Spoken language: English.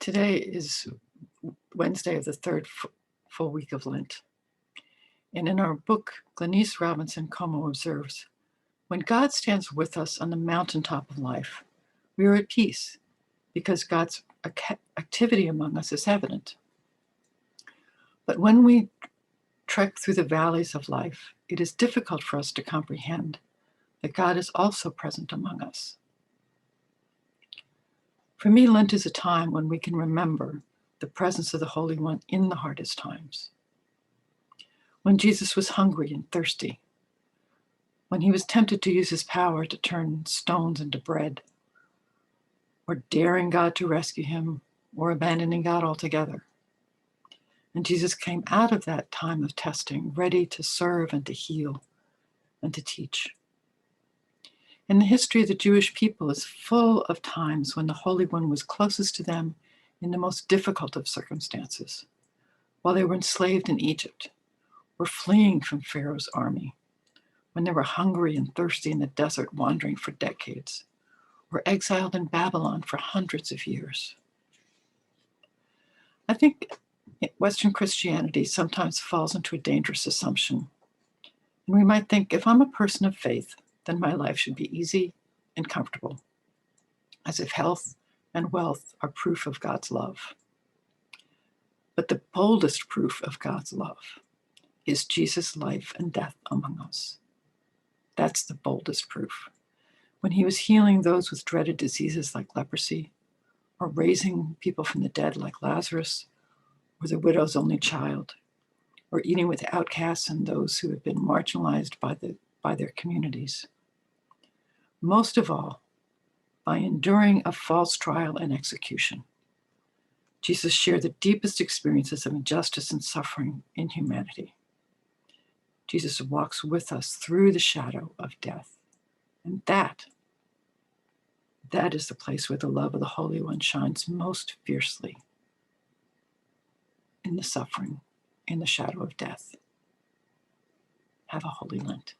Today is Wednesday of the third full week of Lent. And in our book, Glenise Robinson Como observes, when God stands with us on the mountaintop of life, we are at peace because God's activity among us is evident. But when we trek through the valleys of life, it is difficult for us to comprehend that God is also present among us. For me, Lent is a time when we can remember the presence of the Holy One in the hardest times. When Jesus was hungry and thirsty, when he was tempted to use his power to turn stones into bread, or daring God to rescue him, or abandoning God altogether. And Jesus came out of that time of testing ready to serve and to heal and to teach. And the history of the Jewish people is full of times when the Holy One was closest to them in the most difficult of circumstances, while they were enslaved in Egypt, or fleeing from Pharaoh's army, when they were hungry and thirsty in the desert wandering for decades, or exiled in Babylon for hundreds of years. I think Western Christianity sometimes falls into a dangerous assumption. And we might think, if I'm a person of faith, then my life should be easy and comfortable, as if health and wealth are proof of God's love. But the boldest proof of God's love is Jesus' life and death among us. That's the boldest proof. When he was healing those with dreaded diseases like leprosy, or raising people from the dead like Lazarus, or the widow's only child, or eating with outcasts and those who have been marginalized by their communities. Most of all, by enduring a false trial and execution, Jesus shared the deepest experiences of injustice and suffering in humanity. Jesus walks with us through the shadow of death. And that is the place where the love of the Holy One shines most fiercely, in the suffering, in the shadow of death. Have a holy Lent.